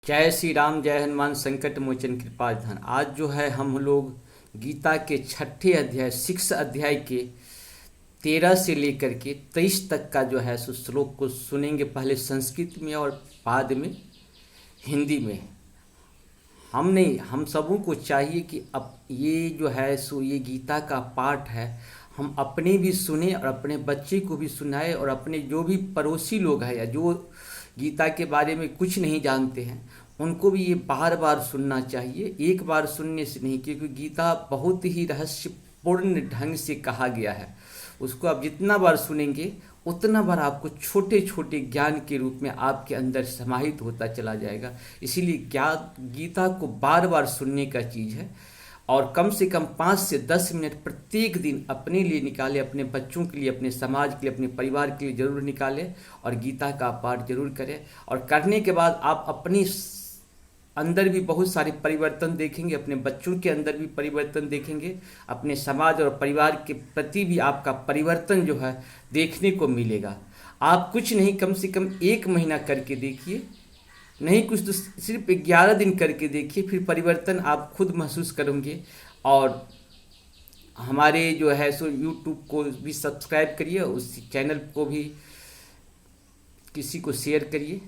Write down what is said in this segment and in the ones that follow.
जय श्री राम, जय हनुमान संकट मोचन कृपा निधान। आज जो है हम लोग गीता के छठे अध्याय 6 अध्याय के 13 से लेकर के 23 तक का जो है सो श्लोक को सुनेंगे। पहले संस्कृत में और बाद में हिंदी में। हम नहीं, हम सबों को चाहिए कि अब ये जो है सो ये गीता का पाठ है, हम अपने भी सुने और अपने बच्चे को भी सुनाए, और अपने जो भी पड़ोसी लोग हैं या जो गीता के बारे में कुछ नहीं जानते हैं उनको भी ये बार बार सुनना चाहिए। एक बार सुनने से नहीं, क्योंकि गीता बहुत ही रहस्यपूर्ण ढंग से कहा गया है। उसको आप जितना बार सुनेंगे उतना बार आपको छोटे छोटे ज्ञान के रूप में आपके अंदर समाहित होता चला जाएगा। इसीलिए गीता को बार बार सुनने का चीज़ है। और कम से कम 5 से 10 मिनट प्रत्येक दिन अपने लिए निकालें, अपने बच्चों के लिए, अपने समाज के लिए, अपने परिवार के लिए ज़रूर निकालें और गीता का पाठ जरूर करें। और करने के बाद आप अपनी अंदर भी बहुत सारे परिवर्तन देखेंगे, अपने बच्चों के अंदर भी परिवर्तन देखेंगे, अपने समाज और परिवार के प्रति भी आपका परिवर्तन जो है देखने को मिलेगा। आप कुछ नहीं, कम से कम 1 महीना करके देखिए, नहीं कुछ तो सिर्फ 11 दिन करके देखिए, फिर परिवर्तन आप खुद महसूस करेंगे। और हमारे जो है सो यूट्यूब को भी सब्सक्राइब करिए, उस चैनल को भी किसी को शेयर करिए।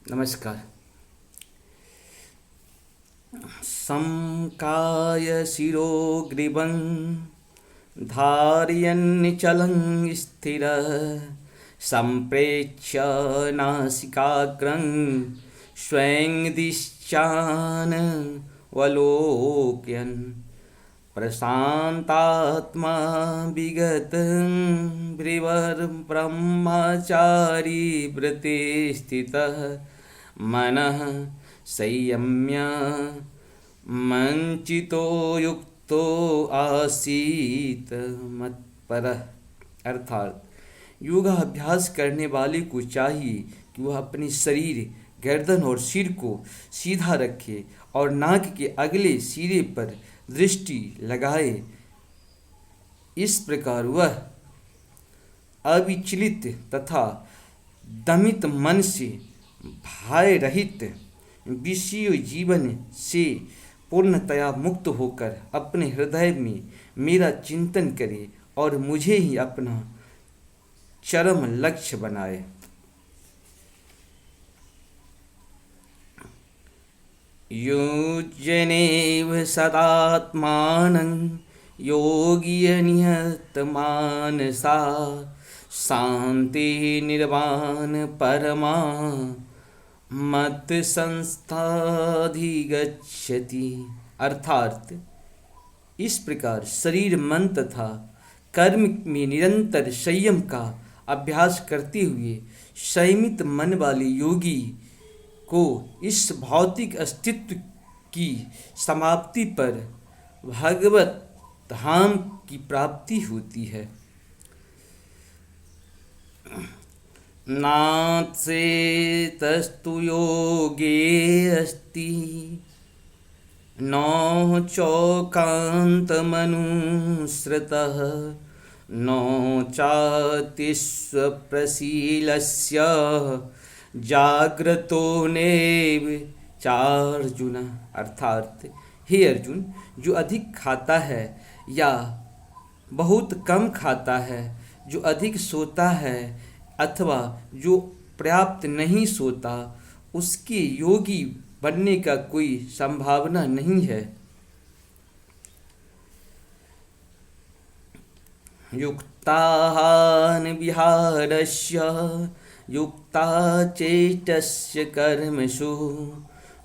नमस्कार। समकाय शिरो ग्रीवं धारयन्निचलं स्थिरः सम्प्रेक्ष्य नासिकाग्रं स्वयं दिश्चान् वलोकयन् प्रशान्तात्मा विगतं ब्रह्मचारी व्रते स्थितः मनः संयम्य मंचितो युक्तो आसीत मत्परः। अर्थात योगाभ्यास करने वाले को चाहिए कि वह अपने शरीर, गर्दन और सिर को सीधा रखे और नाक के अगले सिरे पर दृष्टि लगाए। इस प्रकार वह अविचलित तथा दमित मन से भय रहित विषय जीवन से पूर्णतया मुक्त होकर अपने हृदय में मेरा चिंतन करे और मुझे ही अपना चरम लक्ष्य बनाए। युज्यनेव सदात्मानं योगी निहतमानसा शांति निर्वाण परमा मत संस्थाधिगच्छति। अर्थात इस प्रकार शरीर, मन तथा कर्म में निरंतर संयम का अभ्यास करते हुए संयमित मन वाले योगी को इस भौतिक अस्तित्व की समाप्ति पर भगवत धाम की प्राप्ति होती है। नात्सेतस्तु योगे अस्ति नौ चौकान्तमनुसृतः नौ चातिस्वप्रशीलस्य जाग्रतो नैव चार्जुन। अर्थात हे अर्जुन, जो अधिक खाता है या बहुत कम खाता है, जो अधिक सोता है अथवा जो पर्याप्त नहीं सोता, उसके योगी बनने का कोई संभावना नहीं है। युक्ताहार विहारस्य युक्ता चेष्टस्य कर्मसु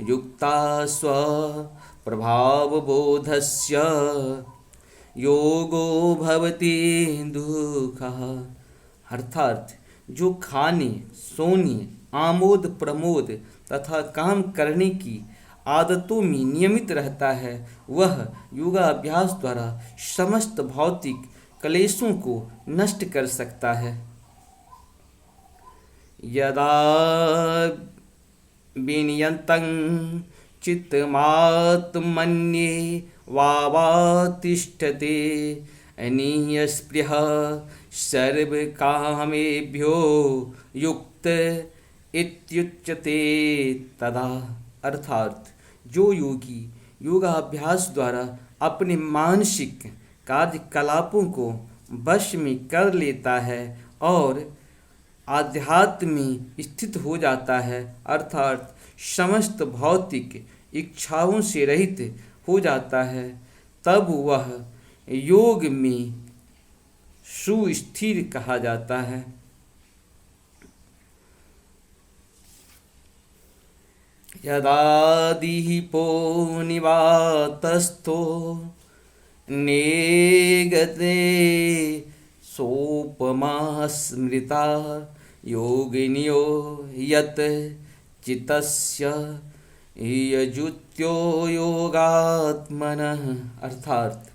युक्ता स्वप्रभावबोधस्य योगो भवति दुःखः। अर्थात जो खाने, सोने, आमोद प्रमोद तथा काम करने की आदतों में नियमित रहता है, वह योगाभ्यास द्वारा समस्त भौतिक क्लेशों को नष्ट कर सकता है। यदा विनियतं चित्तमात्मन्ये वावातिष्ठते अनीयस्पृह सर्वकामेभ्यो युक्त इत्युच्यते तदा। अर्थात जो योगी योगाभ्यास द्वारा अपने मानसिक कार्यकलापों को वश में कर लेता है और आध्यात्म में स्थित हो जाता है, अर्थात समस्त भौतिक इच्छाओं से रहित हो जाता है, तब वह योग में सुस्थिर कहा जाता है। यदादिपो निवातस्थो नेगते सोपमा स्मृता योगिन्यो यत चित्तस्य यजुत्यो योगात्मनः, अर्थात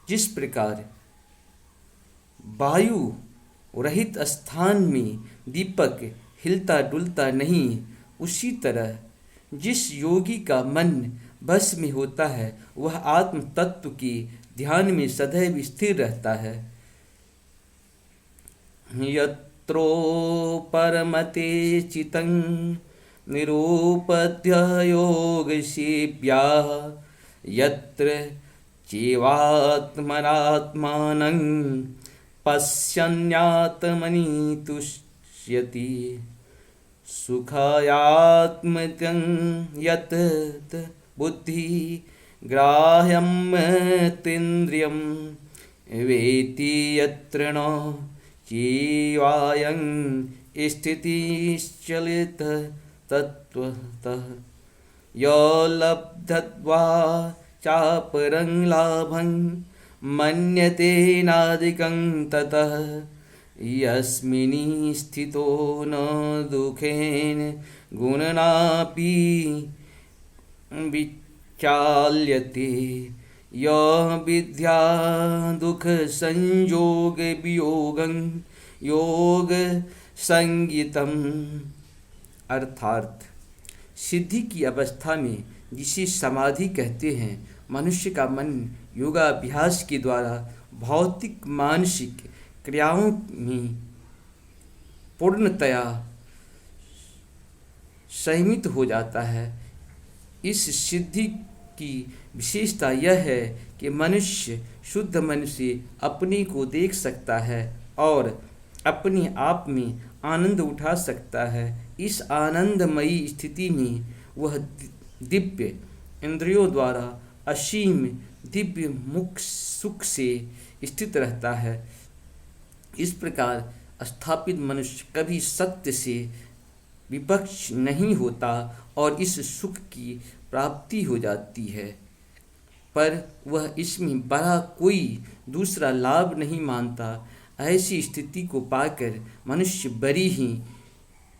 जिस प्रकार वायु रहित स्थान में दीपक हिलता डुलता नहीं, उसी तरह जिस योगी का मन बस में होता है वह आत्म तत्व के ध्यान में सदैव स्थिर रहता है। यत्रो परमते चितं निरूपद्य योगसेव्या यत्र चैवात्मनात्मानं पश्यन्यात्मनि तुष्यति सुखायात्मत्यं यत् बुद्धि ग्राह्यं तीन्द्रियं वेति यत्र न चैवायं स्थितिश्चलित तत्त्वतः यो लब्ध्वा चापरं लाभं मन्यते नाधिकं ततः यस्मिन् स्थितो न दुःखेन गुणनापि विचाल्यते यः विद्या दुःखसंयोगवियोगं योगसंज्ञितम्, अर्थात सिद्धि की अवस्था में जिसे समाधि कहते हैं, मनुष्य का मन योगाभ्यास के द्वारा भौतिक मानसिक क्रियाओं में पूर्णतया संयमित हो जाता है। इस सिद्धि की विशेषता यह है कि मनुष्य शुद्ध मन से अपने को देख सकता है और अपने आप में आनंद उठा सकता है। इस आनंदमयी स्थिति में वह दिव्य इंद्रियों द्वारा असीम दिव्य मुख सुख से स्थित रहता है। इस प्रकार स्थापित मनुष्य कभी सत्य से विपक्ष नहीं होता और इस सुख की प्राप्ति हो जाती है, पर वह इसमें बड़ा कोई दूसरा लाभ नहीं मानता। ऐसी स्थिति को पाकर मनुष्य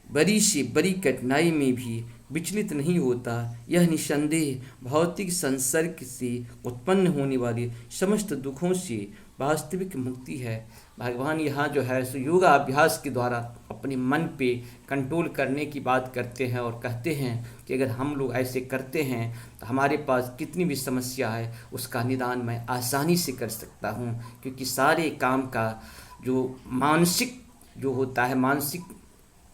बड़ी से बड़ी कठिनाई में भी विचलित नहीं होता। यह निसंदेह भौतिक संसर्ग से उत्पन्न होने वाले समस्त दुखों से वास्तविक मुक्ति है। भगवान यहाँ जो है सो योगा अभ्यास के द्वारा अपने मन पे कंट्रोल करने की बात करते हैं और कहते हैं कि अगर हम लोग ऐसे करते हैं तो हमारे पास कितनी भी समस्या है उसका निदान मैं आसानी से कर सकता हूँ, क्योंकि सारे काम का जो मानसिक जो होता है, मानसिक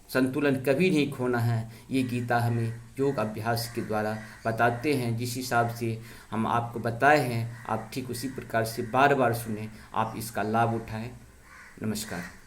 संतुलन कभी नहीं खोना है। ये गीता हमें योग अभ्यास के द्वारा बताते हैं। जिस हिसाब से हम आपको बताए हैं आप ठीक उसी प्रकार से बार बार सुने, आप इसका लाभ उठाएं। नमस्कार।